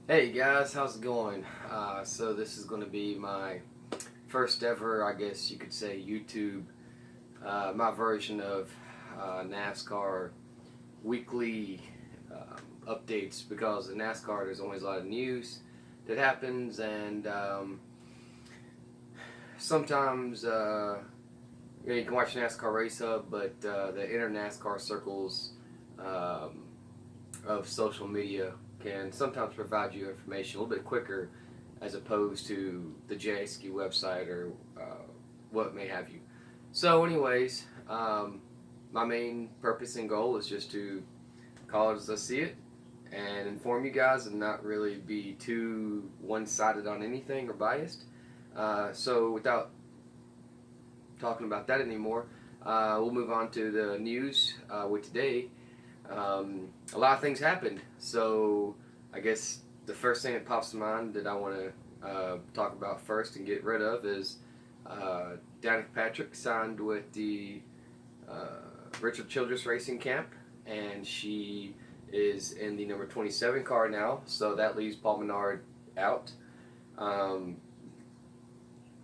Hey guys, how's it going? So this is going to be my first ever, I guess you could say, YouTube, my version of NASCAR weekly updates because in NASCAR there's always a lot of news that happens and sometimes you can watch NASCAR Race Hub, but the inner NASCAR circles um, of social media can sometimes provide you information a little bit quicker as opposed to the JSQ website or what may have you. So, anyways, my main purpose and goal is just to call it as I see it and inform you guys and not really be too one sided on anything or biased. So, without talking about that anymore, we'll move on to the news with today. A lot of things happened. So I guess the first thing that pops to mind that I want to talk about first and get rid of is Danica Patrick signed with the Richard Childress Racing Camp, and she is in the number 27 car now. So that leaves Paul Menard out. Um,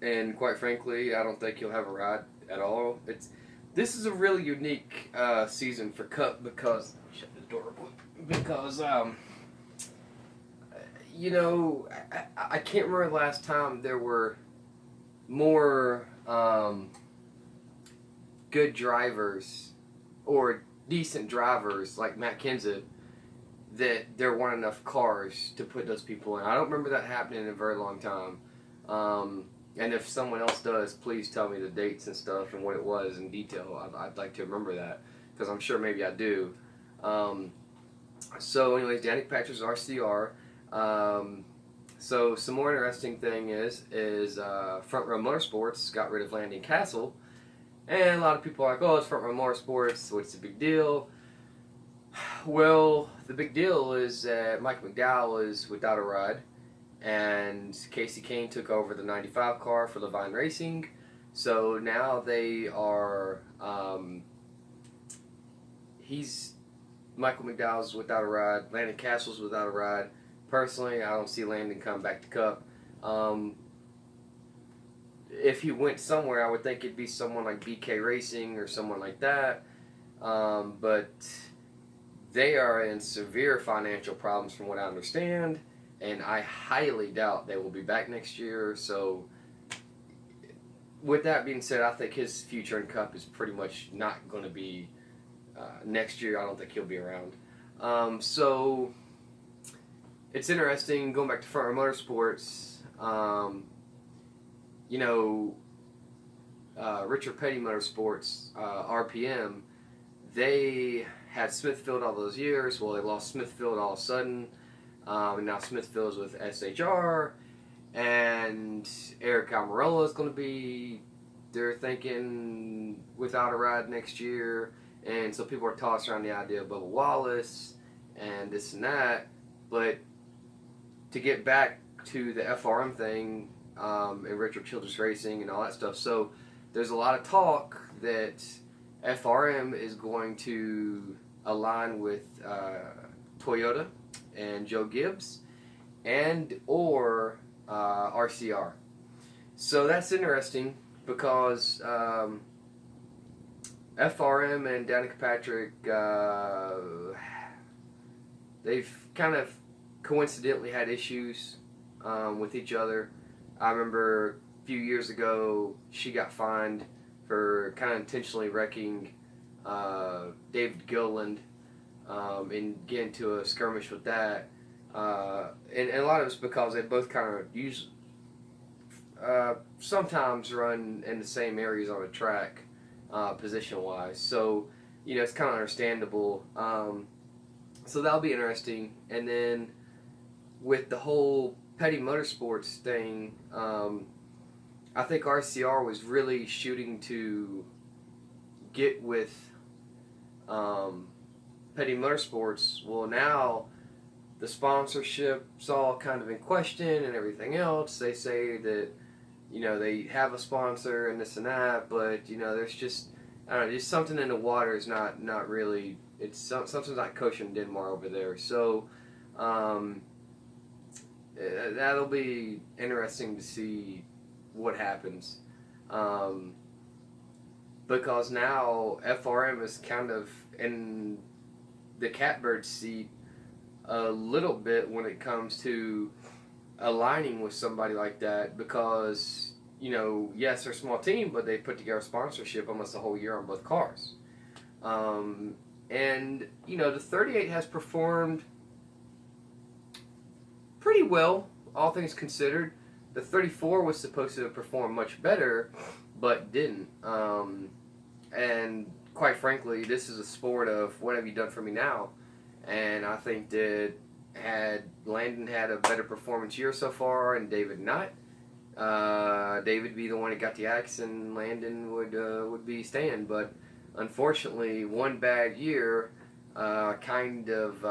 and quite frankly, I don't think he'll have a ride at all. This is a really unique season for Cup because shut the door because I can't remember the last time there were more good drivers or decent drivers like Matt Kenseth that there weren't enough cars to put those people in. I don't remember that happening in a very long time. And if someone else does, please tell me the dates and stuff and what it was in detail. I'd like to remember that because I'm sure maybe I do. So, anyways, Danica Patrick's RCR. So, some more interesting thing is Front Row Motorsports got rid of Landon Castle, and a lot of people are like, "Oh, it's Front Row Motorsports. What's the big deal?" Well, the big deal is that Mike McDowell is without a ride, and Casey Kane took over the 95 car for Levine Racing. So now they are. He's Michael McDowell's without a ride. Landon Castle's without a ride. Personally, I don't see Landon come back to Cup. If he went somewhere, I would think it'd be someone like BK Racing or someone like that. But they are in severe financial problems, from what I understand, and I highly doubt they will be back next year. So, with that being said, I think his future in Cup is pretty much not going to be next year. I don't think he'll be around. So, it's interesting going back to Front Row Motorsports. You know, Richard Petty Motorsports, RPM, they had Smithfield all those years. Well, they lost Smithfield all of a sudden. And now Smithfield's with SHR. And Eric Almirola is going to be, they're thinking, without a ride next year. And so people are tossing around the idea of Bubba Wallace and this and that. But to get back to the FRM thing and Richard Childress Racing and all that stuff, so there's a lot of talk that FRM is going to align with Toyota and Joe Gibbs and or RCR. So that's interesting because FRM and Danica Patrick, they've kind of coincidentally had issues with each other. I remember a few years ago she got fined for kind of intentionally wrecking David Gilliland and get into a skirmish with that. And a lot of it's because they both kind of sometimes run in the same areas on the track, position-wise. So, it's kind of understandable. So that'll be interesting. And then with the whole Petty Motorsports thing, I think RCR was really shooting to get with Petty Motorsports. Well, now the sponsorship's all kind of in question and everything else. They say that, they have a sponsor and this and that, but, there's just, I don't know, just something in the water is not really, something's not kosher in Denmark over there. So, that'll be interesting to see what happens. Um, because now FRM is kind of in the catbird seat a little bit when it comes to aligning with somebody like that because, yes, they're a small team, but they put together sponsorship almost a whole year on both cars. And, the 38 has performed pretty well, all things considered. The 34 was supposed to perform much better, but didn't. And quite frankly, this is a sport of what have you done for me now? And I think that had Landon had a better performance year so far and David not, David be the one that got the axe and Landon would be staying. But unfortunately, one bad year kind of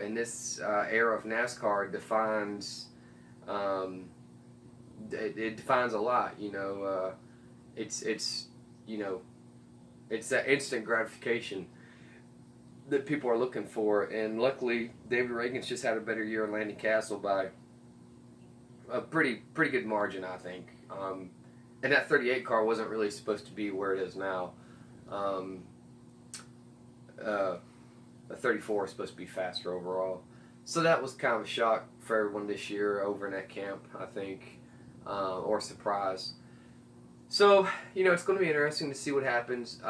in this era of NASCAR defines it defines a lot. It's it's that instant gratification that people are looking for, and luckily David Reagan's just had a better year in Landon Castle by a pretty good margin, I think. And that 38 car wasn't really supposed to be where it is now. The 34 is supposed to be faster overall, so that was kind of a shock for everyone this year over in that camp, I think, or surprise. So, it's going to be interesting to see what happens.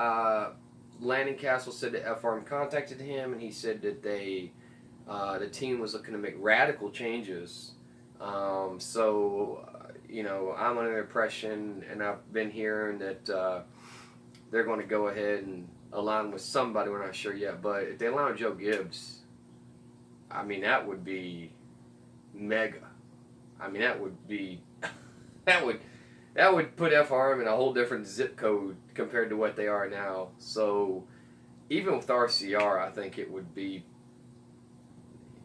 Landon Castle said that FRM contacted him, and he said that the team was looking to make radical changes. So, I'm under the impression, and I've been hearing that they're going to go ahead and align with somebody. We're not sure yet, but if they align with Joe Gibbs, that would be mega. That would be that would put FRM in a whole different zip code compared to what they are now. So even with RCR, I think it would be,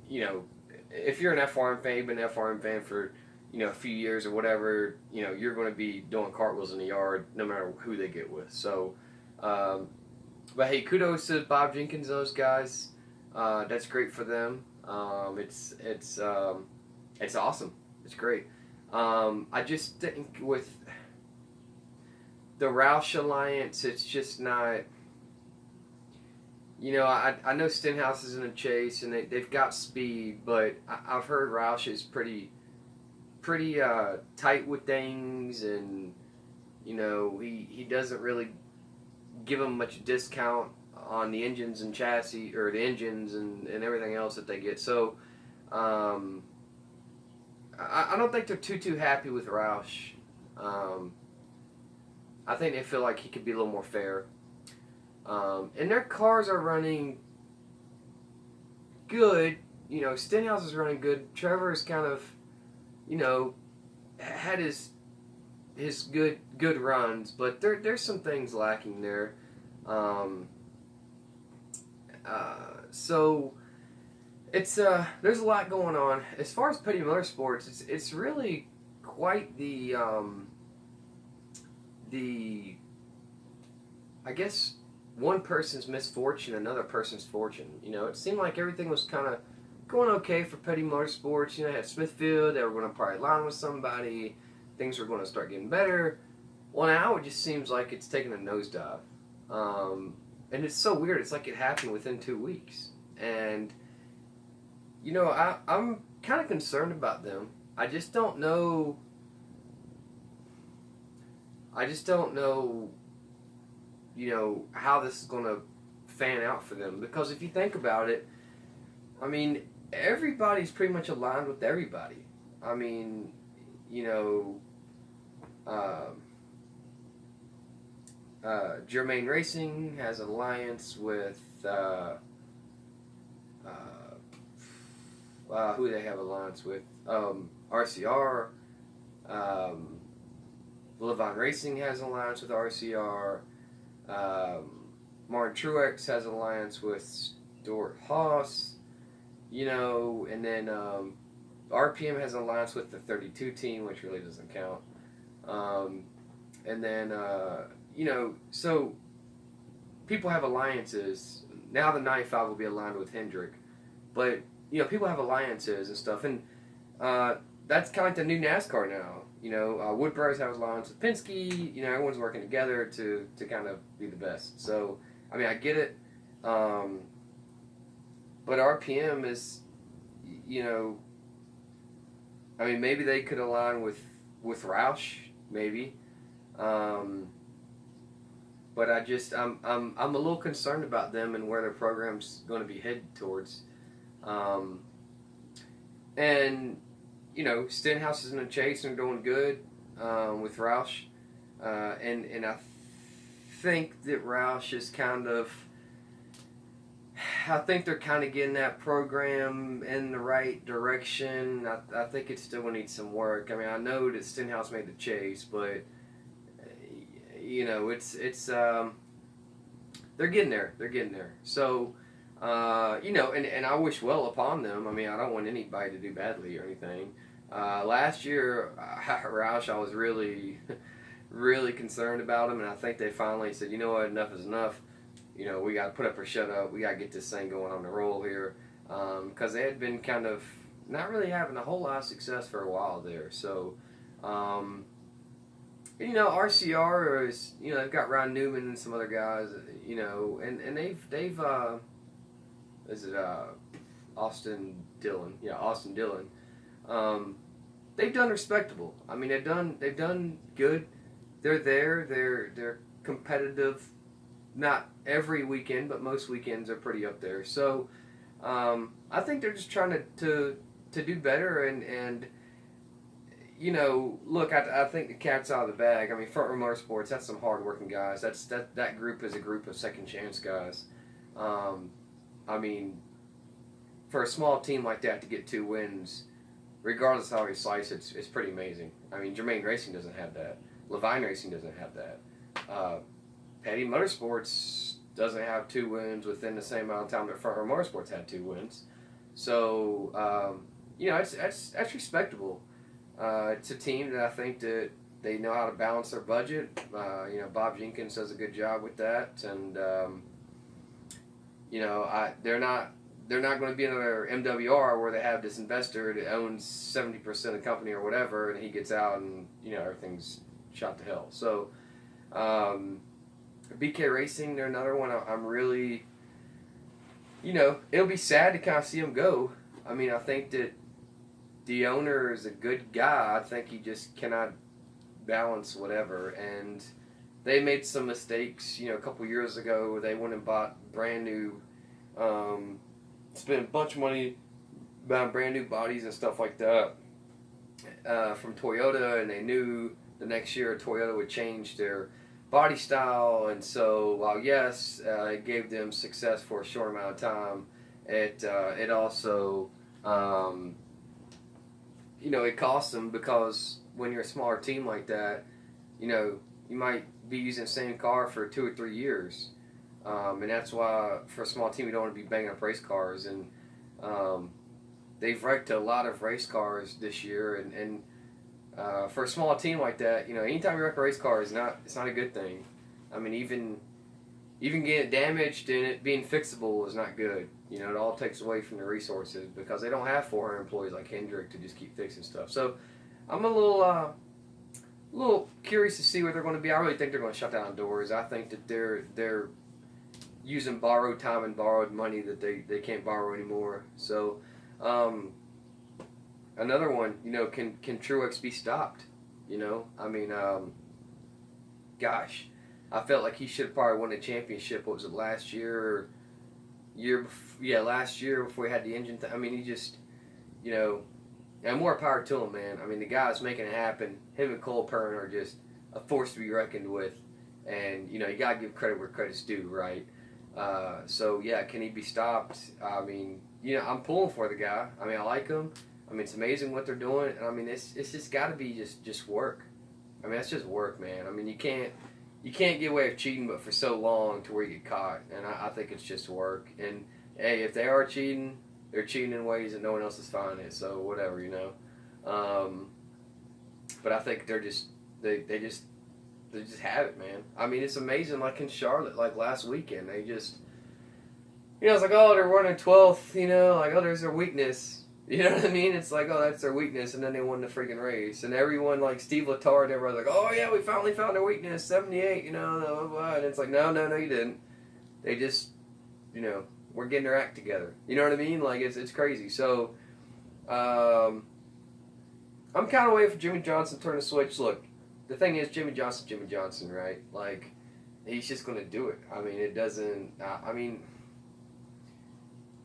if you're an FRM fan, you've been an FRM fan for, a few years or whatever, you're going to be doing cartwheels in the yard no matter who they get with. So, but hey, kudos to Bob Jenkins, those guys. That's great for them. It's awesome. It's great. I just think with the Roush Alliance, it's just not. I know Stenhouse is in a chase and they've got speed, but I've heard Roush is pretty tight with things, and he doesn't really give them much discount on the engines and chassis, or the engines and everything else that they get. So I don't think they're too happy with Roush. I think they feel like he could be a little more fair. And their cars are running good. Stenhouse is running good. Trevor is kind of, had his good runs, but there's some things lacking there. So it's there's a lot going on as far as Petty Motorsports. It's really quite the I guess one person's misfortune, another person's fortune. It seemed like everything was kind of going okay for Petty Motorsports. They had Smithfield. They were going to probably align with somebody. Things were going to start getting better. Well, now it just seems like it's taking a nosedive. And it's so weird. It's like it happened within 2 weeks. And, I'm kind of concerned about them. I just don't know, how this is going to fan out for them. Because if you think about it, everybody's pretty much aligned with everybody. Germain Racing has an alliance with who do they have alliance with? RCR. Levine Racing has an alliance with RCR. Martin Truex has an alliance with Stuart Haas. And then RPM has an alliance with the 32 team, which really doesn't count. And then so people have alliances. Now the 95 will be aligned with Hendrick. But, people have alliances and stuff. And that's kind of like the new NASCAR now. You know, Wood Brothers has lines with Penske. You know, everyone's working together to kind of be the best. So, I mean, I get it. But RPM is, you know, I mean, maybe they could align with Roush, maybe. But I'm a little concerned about them and where their program's going to be headed towards. And you know, Stenhouse is in the chase and doing good with Roush, and I think that Roush is kind of. I think they're kind of getting that program in the right direction. I think it still needs some work. I mean, I know that Stenhouse made the chase, but you know, it's they're getting there. They're getting there. So, you know, and I wish well upon them. I mean, I don't want anybody to do badly or anything. Last year, Roush, I was really, really concerned about him, and I think they finally said, you know what, enough is enough. You know, we got to put up or shut up. We got to get this thing going on the roll here. Because they had been kind of not really having a whole lot of success for a while there. So, you know, RCR is, you know, they've got Ron Newman and some other guys, you know, and they've is it Austin Dillon? Yeah, Austin Dillon. They've done respectable. I mean, they've done good. They're there. They're competitive. Not every weekend, but most weekends are pretty up there. So, I think they're just trying to do better and you know, look, I think the cat's out of the bag. I mean, Front Row Motorsports, that's some hard-working guys. That group is a group of second-chance guys. I mean, for a small team like that to get 2 wins, regardless of how you slice it, it's pretty amazing. I mean, Germain Racing doesn't have that. Levine Racing doesn't have that. Petty Motorsports doesn't have 2 wins within the same amount of time that Front Row Motorsports had 2 wins. So, you know, that's respectable. It's a team that I think that they know how to balance their budget. You know, Bob Jenkins does a good job with that, and you know, they're not going to be another MWR where they have this investor that owns 70% of the company or whatever, and he gets out and you know everything's shot to hell. So, BK Racing, they're another one. I'm really, you know, it'll be sad to kind of see them go. I mean, I think that the owner is a good guy. I think he just cannot balance whatever. And they made some mistakes, you know, a couple years ago. They went and bought brand new, spent a bunch of money buying brand new bodies and stuff like that from Toyota. And they knew the next year Toyota would change their body style. And so, while yes, it gave them success for a short amount of time, it also... you know, it costs them because when you're a smaller team like that, you know, you might be using the same car for 2 or 3 years. And that's why, for a small team, you don't want to be banging up race cars. And they've wrecked a lot of race cars this year. And for a small team like that, you know, anytime you wreck a race car, it's not a good thing. I mean, even getting it damaged and it being fixable is not good. You know, it all takes away from the resources because they don't have 400 employees like Hendrick to just keep fixing stuff. So I'm a little curious to see where they're going to be. I really think they're going to shut down doors. I think that they're using borrowed time and borrowed money that they can't borrow anymore. So another one, you know, can Truex be stopped? You know, I mean, gosh, I felt like he should have probably won the championship. What was it, last year? Last year before he had the engine. I mean, he just, you know, and more power to him, man. I mean, the guy's making it happen. Him and Cole Pern are just a force to be reckoned with. And, you know, you got to give credit where credit's due, right? So, yeah, can he be stopped? I mean, you know, I'm pulling for the guy. I mean, I like him. I mean, it's amazing what they're doing. And, I mean, it's just got to be just work. I mean, that's just work, man. I mean, you can't get away with cheating, but for so long to where you get caught. And I think it's just work. And, hey, if they are cheating, they're cheating in ways that no one else is finding it. So, whatever, you know. But I think they just have it, man. I mean, it's amazing. Like in Charlotte, like last weekend, they just, you know, it's like, oh, they're running 12th, you know, like, oh, there's their weakness. You know what I mean? It's like, oh, that's their weakness, and then they won the freaking race. And everyone, like Steve Letarte, everybody's like, oh, yeah, we finally found their weakness, 78, you know, blah, blah, blah. And it's like, no, you didn't. They just, we're getting their act together. You know what I mean? Like, it's crazy. So, I'm kind of waiting for Jimmy Johnson to turn the switch. Look, the thing is, Jimmy Johnson, right? Like, he's just going to do it. I mean, it doesn't,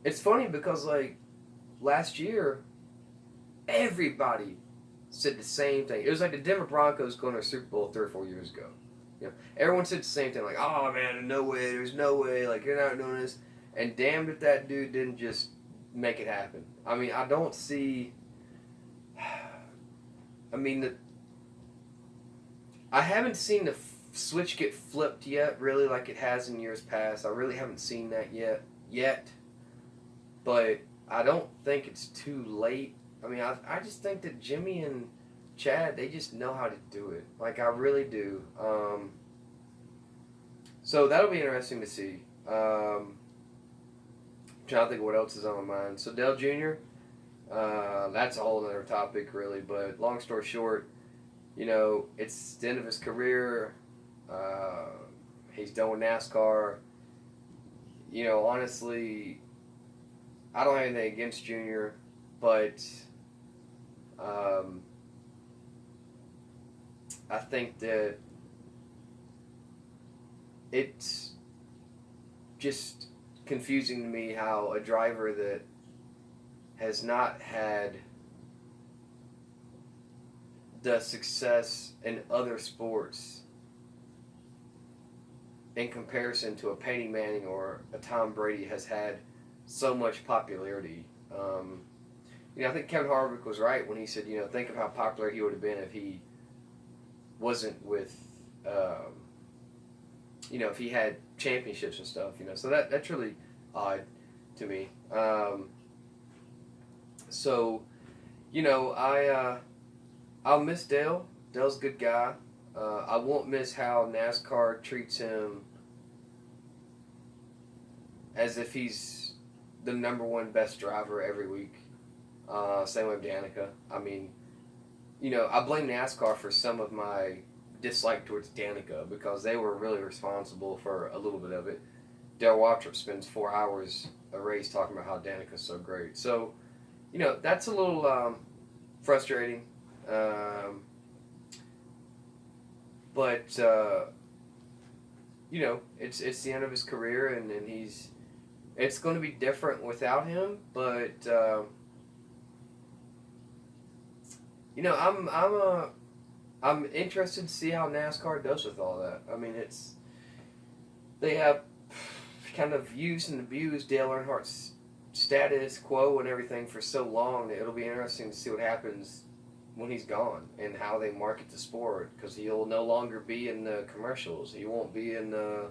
it's funny because, like, last year, everybody said the same thing. It was like the Denver Broncos going to a Super Bowl 3 or 4 years ago. Everyone said the same thing, like, oh, man, there's no way, like, you're not doing this. And damned if that dude didn't just make it happen. I mean, I don't see... I haven't seen the switch get flipped yet, really, like it has in years past. I really haven't seen that yet. But I don't think it's too late. I mean, I just think that Jimmy and Chad, they just know how to do it. Like, I really do. So that'll be interesting to see. I'm trying to think of what else is on my mind. So Dale Jr., that's a whole other topic, really. But long story short, it's the end of his career. He's done with NASCAR. Honestly, I don't have anything against Junior, but I think that it's just confusing to me how a driver that has not had the success in other sports in comparison to a Peyton Manning or a Tom Brady has had so much popularity. I think Kevin Harvick was right when he said, think of how popular he would have been if he wasn't with, if he had championships and stuff, So that's really odd to me. I'll miss Dale. Dale's a good guy. I won't miss how NASCAR treats him as if he's the number one best driver every week. Same with Danica. I mean, I blame NASCAR for some of my dislike towards Danica because they were really responsible for a little bit of it. Dale Waltrip spends 4 hours a race talking about how Danica's so great. So, that's a little frustrating. But it's the end of his career, and it's going to be different without him. But I'm interested to see how NASCAR does with all that. I mean, they have kind of used and abused Dale Earnhardt's status quo and everything for so long that it'll be interesting to see what happens when he's gone and how they market the sport, because he'll no longer be in the commercials. He won't be in the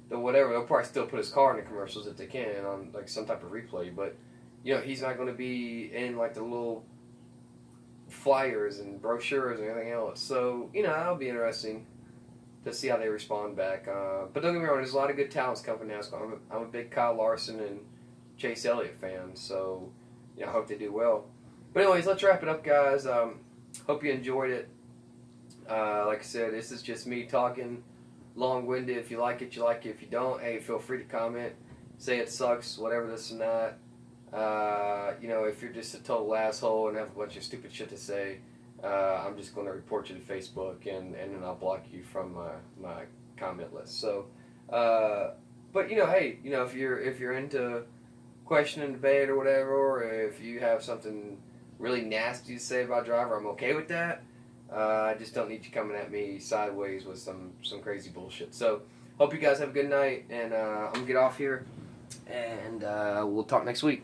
whatever. They'll probably still put his car in the commercials if they can on like some type of replay, but he's not going to be in like the little flyers and brochures and everything else. So that'll be interesting to see how they respond back. But don't get me wrong, there's a lot of good talents coming from NASCAR. I'm a big Kyle Larson and Chase Elliott fan, so I hope they do well. But anyways, let's wrap it up, guys. Hope you enjoyed it. Like I said, this is just me talking long-winded. If you like it, you like it. If you don't, hey, feel free to comment. Say it sucks, whatever, this and that. If you're just a total asshole and have a bunch of stupid shit to say, I'm just going to report you to Facebook and then I'll block you from my comment list. So, but hey, if you're into question and debate or whatever, or if you have something really nasty to say about driver, I'm okay with that. I just don't need you coming at me sideways with some crazy bullshit. So, hope you guys have a good night, and I'm going to get off here, and we'll talk next week.